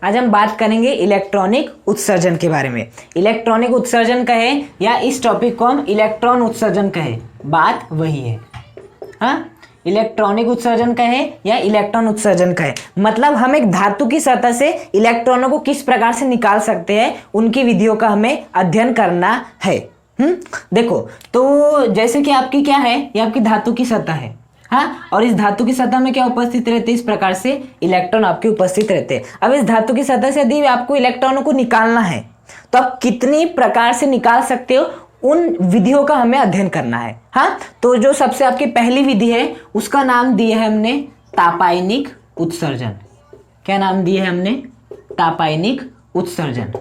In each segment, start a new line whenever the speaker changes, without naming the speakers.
आज हम बात करेंगे इलेक्ट्रॉनिक उत्सर्जन के बारे में। इलेक्ट्रॉनिक उत्सर्जन कहे या इस टॉपिक को हम इलेक्ट्रॉन उत्सर्जन कहे, बात वही है। हाँ, इलेक्ट्रॉनिक उत्सर्जन कहे या इलेक्ट्रॉन उत्सर्जन कहे, मतलब हम एक धातु की सतह से इलेक्ट्रॉनों को किस प्रकार से निकाल सकते हैं, उनकी विधियों का हमें अध्ययन करना है। देखो, तो जैसे कि आपकी क्या है, ये आपकी धातु की सतह है। हाँ, और इस धातु की सतह में क्या उपस्थित रहते हैं, इस प्रकार से इलेक्ट्रॉन आपके उपस्थित रहते हैं। अब इस धातु की सतह से यदि आपको इलेक्ट्रॉनों को निकालना है तो आप कितनी प्रकार से निकाल सकते हो, उन विधियों का हमें अध्ययन करना है। हाँ, तो जो सबसे आपकी पहली विधि है उसका नाम दिया है हमने तापायनिक उत्सर्जन। क्या नाम दिया है हमने? तापायनिक उत्सर्जन।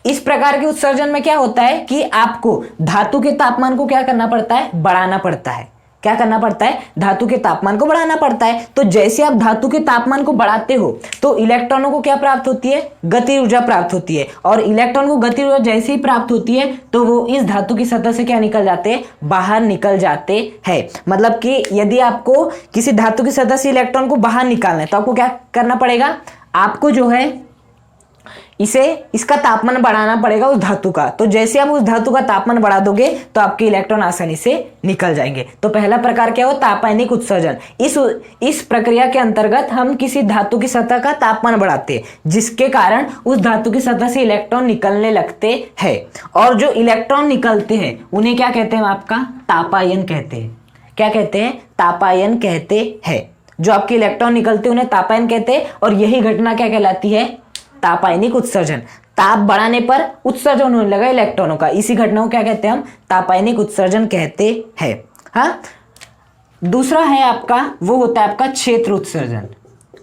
इस प्रकार के उत्सर्जन में क्या होता है कि आपको धातु के तापमान को क्या करना पड़ता है, बढ़ाना पड़ता है। क्या करना पड़ता है? धातु के तापमान को बढ़ाना पड़ता है। तो जैसे आप धातु के तापमान को बढ़ाते हो तो इलेक्ट्रॉनों को क्या प्राप्त होती है? गति ऊर्जा प्राप्त होती है। और इलेक्ट्रॉन को गति ऊर्जा जैसे ही प्राप्त होती है तो वो इस धातु की सतह से क्या निकल जाते हैं? बाहर निकल जाते हैं। मतलब कि यदि आपको किसी धातु की सतह से इलेक्ट्रॉन को बाहर निकालना है तो आपको क्या करना पड़ेगा? आपको जो है इसका तापमान बढ़ाना पड़ेगा उस धातु का। तो जैसे आप उस धातु का तापमान बढ़ा दोगे तो आपके इलेक्ट्रॉन आसानी से निकल जाएंगे। तो पहला प्रकार क्या हो? तापायनिक उत्सर्जन। इस प्रक्रिया के अंतर्गत हम किसी धातु की सतह का तापमान बढ़ाते हैं, जिसके कारण उस धातु की सतह से इलेक्ट्रॉन निकलने लगते हैं। और जो इलेक्ट्रॉन निकलते हैं उन्हें क्या कहते हैं? आपका तापायन कहते हैं। क्या कहते हैं? तापायन कहते हैं। जो आपके इलेक्ट्रॉन निकलते हैं उन्हें तापायन कहते हैं। और यही घटना क्या कहलाती है? तापायनिक उत्सर्जन। ताप बढ़ाने पर उत्सर्जन होने लगा इलेक्ट्रॉनों का, इसी घटना को क्या कहते हैं हम? तापायनिक उत्सर्जन कहते हैं। हाँ, दूसरा है आपका, वो होता है आपका क्षेत्र उत्सर्जन।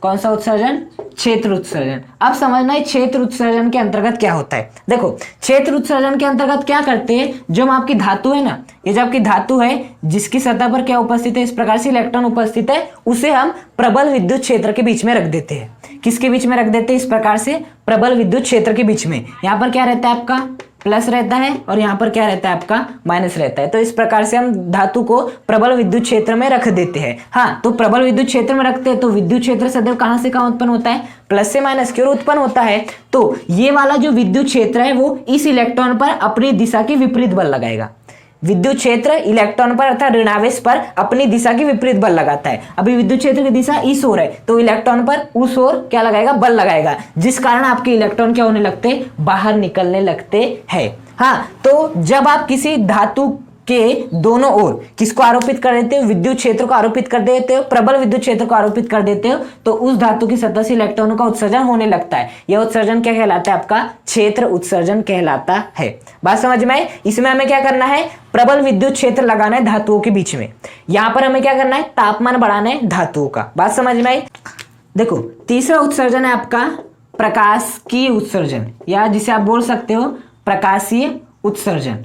कौन सा उत्सर्जन? क्षेत्र उत्सर्जन। अब समझना है क्षेत्र उत्सर्जन के अंतर्गत क्या होता है। देखो, क्षेत्र उत्सर्जन के अंतर्गत क्या करते हैं, जो आपकी धातु है ना, ये जो आपकी धातु है जिसकी सतह पर क्या उपस्थित है, इस प्रकार से इलेक्ट्रॉन उपस्थित है, उसे हम प्रबल विद्युत क्षेत्र के बीच में रख देते हैं। किसके बीच में रख देते हैं? इस प्रकार से प्रबल विद्युत क्षेत्र के बीच में। यहाँ पर क्या रहता है? आपका प्लस रहता है और यहाँ पर क्या रहता है? आपका माइनस रहता है। तो इस प्रकार से हम धातु को प्रबल विद्युत क्षेत्र में रख देते हैं। हाँ, तो प्रबल विद्युत क्षेत्र में रखते हैं तो विद्युत क्षेत्र सदैव कहां से कहां उत्पन्न होता है? प्लस से माइनस की ओर उत्पन्न होता है। तो ये वाला जो विद्युत क्षेत्र है वो इस इलेक्ट्रॉन पर अपनी दिशा के विपरीत बल लगाएगा। विद्युत क्षेत्र इलेक्ट्रॉन पर अर्थात ऋणावेश पर अपनी दिशा की विपरीत बल लगाता है। अभी विद्युत क्षेत्र की दिशा इस ओर है तो इलेक्ट्रॉन पर उस ओर क्या लगाएगा? बल लगाएगा, जिस कारण आपके इलेक्ट्रॉन क्या होने लगते? बाहर निकलने लगते हैं। हाँ, तो जब आप किसी धातु के दोनों ओर किसको आरोपित कर देते हो? विद्युत क्षेत्र को आरोपित कर देते हो, प्रबल विद्युत क्षेत्र को आरोपित कर देते हो, तो उस धातु की सतह से इलेक्ट्रॉनों का उत्सर्जन होने लगता है। यह उत्सर्जन क्या कहलाता है? आपका क्षेत्र उत्सर्जन कहलाता है। बात समझ में आई? इसमें हमें क्या करना है? प्रबल विद्युत क्षेत्र लगाना है धातुओं के बीच में। यहां पर हमें क्या करना है? तापमान बढ़ाना है धातुओं का। बात समझ में आई? देखो, तीसरा उत्सर्जन है आपका प्रकाशीय उत्सर्जन, या जिसे आप बोल सकते हो प्रकाशीय उत्सर्जन।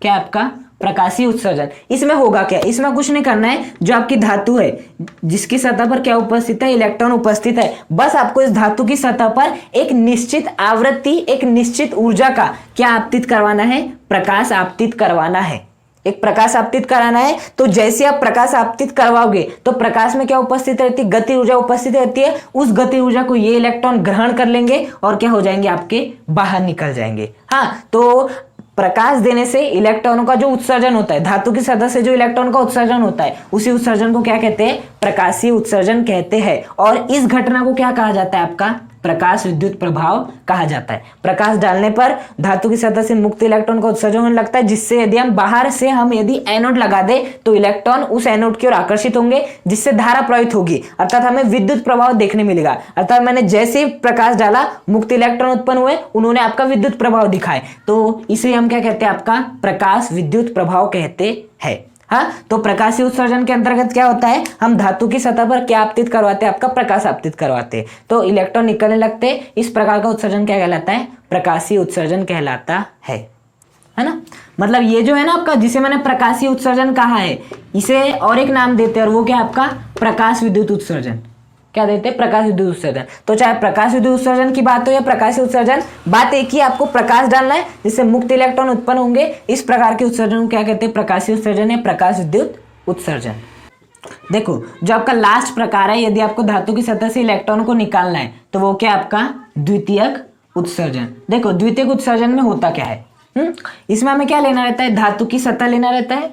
क्या आपका? प्रकाशीय उत्सर्जन। इसमें होगा क्या? इसमें कुछ नहीं करना है। जो आपकी धातु है जिसकी सतह पर क्या उपस्थित है? इलेक्ट्रॉन उपस्थित है। बस आपको इस धातु की सतह पर एक निश्चित आवृत्ति, एक निश्चित ऊर्जा का क्या आपतित करवाना है? प्रकाश आपतित करवाना है। एक प्रकाश आपतित कराना है। तो जैसे आप प्रकाश आपतित करवाओगे तो प्रकाश में क्या उपस्थित रहती है? गति ऊर्जा उपस्थित रहती है। उस गति ऊर्जा को ये इलेक्ट्रॉन ग्रहण कर लेंगे और क्या हो जाएंगे? आपके बाहर निकल जाएंगे। हाँ, तो प्रकाश देने से इलेक्ट्रॉनों का जो उत्सर्जन होता है, धातु की सतह से जो इलेक्ट्रॉन का उत्सर्जन होता है, उसी उत्सर्जन को क्या कहते हैं? प्रकाशीय उत्सर्जन कहते हैं। और इस घटना को क्या कहा जाता है? आपका प्रकाश विद्युत प्रभाव कहा जाता है। प्रकाश डालने पर धातु की सतह से मुक्त इलेक्ट्रॉन का उत्सर्जन होने लगता है, जिससे यदि हम बाहर से यदि एनोड लगा दे तो इलेक्ट्रॉन उस एनोड की ओर आकर्षित होंगे, जिससे धारा प्रवाहित होगी, अर्थात हमें विद्युत प्रभाव देखने मिलेगा। अर्थात मैंने जैसे ही प्रकाश डाला, मुक्त इलेक्ट्रॉन उत्पन्न हुए, उन्होंने आपका विद्युत प्रभाव दिखाए, तो इसे हम क्या कहते हैं? आपका प्रकाश विद्युत प्रभाव कहते हैं। हाँ, तो प्रकाशीय उत्सर्जन के अंतर्गत क्या होता है? हम धातु की सतह पर क्या आपतित करवाते हैं? आपका प्रकाश आपतित करवाते हैं, तो इलेक्ट्रॉन निकलने लगते हैं। इस प्रकार का उत्सर्जन क्या कहलाता है? प्रकाशीय उत्सर्जन कहलाता है ना। मतलब ये जो है ना आपका, जिसे मैंने प्रकाशीय उत्सर्जन कहा है, इसे और एक नाम देते हैं और वो क्या? आपका प्रकाश विद्युत उत्सर्जन। क्या देते हैं? प्रकाश विद्युत उत्सर्जन। तो चाहे प्रकाश विद्युत उत्सर्जन की बात हो या प्रकाशीय उत्सर्जन, बात एक ही, आपको प्रकाश डालना है जिससे मुक्त इलेक्ट्रॉन उत्पन्न होंगे। इस प्रकार के उत्सर्जन को क्या कहते हैं? प्रकाशीय उत्सर्जन या प्रकाश विद्युत उत्सर्जन। देखो जो आपका लास्ट प्रकार है, यदि आपको धातु की सतह से इलेक्ट्रॉन को निकालना है तो वो क्या आपका द्वितीयक उत्सर्जन। देखो द्वितीयक उत्सर्जन में होता क्या है, इसमें हमें क्या लेना रहता है, धातु की सतह लेना रहता है,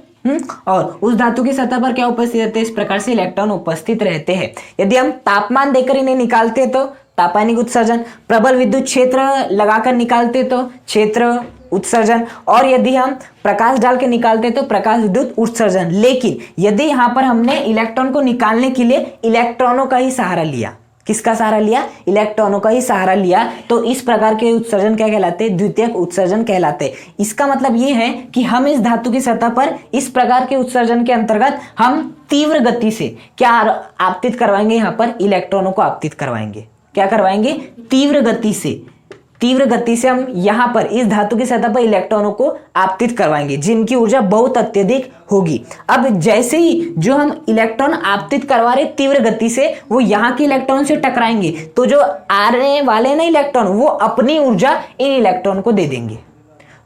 और उस धातु की सतह पर क्या उपस्थित रहते हैं, इस प्रकार से इलेक्ट्रॉन उपस्थित रहते हैं। यदि हम तापमान देकर इन्हें निकालते तो तापानिक उत्सर्जन, प्रबल विद्युत क्षेत्र लगाकर निकालते तो क्षेत्र उत्सर्जन, और यदि हम प्रकाश डाल के निकालते तो प्रकाश विद्युत उत्सर्जन। लेकिन यदि यहाँ पर हमने इलेक्ट्रॉन को निकालने के लिए इलेक्ट्रॉनों का ही सहारा लिया, किसका सहारा लिया, इलेक्ट्रॉनों का ही सहारा लिया, तो इस प्रकार के उत्सर्जन क्या कहलाते हैं, द्वितीयक उत्सर्जन कहलाते हैं। इसका मतलब ये है कि हम इस धातु की सतह पर इस प्रकार के उत्सर्जन के अंतर्गत हम तीव्र गति से क्या आपतित करवाएंगे, यहाँ पर इलेक्ट्रॉनों को आपतित करवाएंगे। क्या करवाएंगे, तीव्र गति से, तीव्र गति से हम यहां पर इस धातु की सतह पर इलेक्ट्रॉनों को आपतित करवाएंगे, जिनकी ऊर्जा बहुत अत्यधिक होगी। अब जैसे ही जो हम इलेक्ट्रॉन आपतित करवा रहे तीव्र गति से, वो यहाँ के इलेक्ट्रॉन से टकराएंगे, तो जो आने वाले ना इलेक्ट्रॉन, वो अपनी ऊर्जा इन इलेक्ट्रॉन को दे देंगे।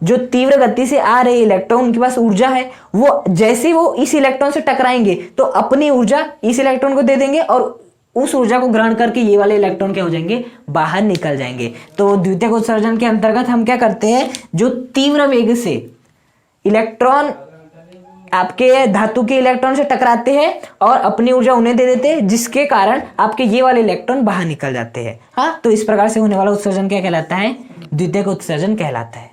जो तीव्र गति से आ रहे इलेक्ट्रॉन, उनके पास ऊर्जा है, वो जैसे ही वो इस इलेक्ट्रॉन से टकराएंगे तो अपनी ऊर्जा इस इलेक्ट्रॉन को दे देंगे, और उस ऊर्जा को ग्रहण करके ये वाले इलेक्ट्रॉन क्या हो जाएंगे, बाहर निकल जाएंगे। तो द्वितीयक उत्सर्जन के अंतर्गत हम क्या करते हैं, जो तीव्र वेग से इलेक्ट्रॉन आपके धातु के इलेक्ट्रॉन से टकराते हैं और अपनी ऊर्जा उन्हें दे देते हैं, जिसके कारण आपके ये वाले इलेक्ट्रॉन बाहर निकल जाते हैं। हाँ, तो इस प्रकार से होने वाला उत्सर्जन क्या कहलाता है, द्वितीयक उत्सर्जन कहलाता है।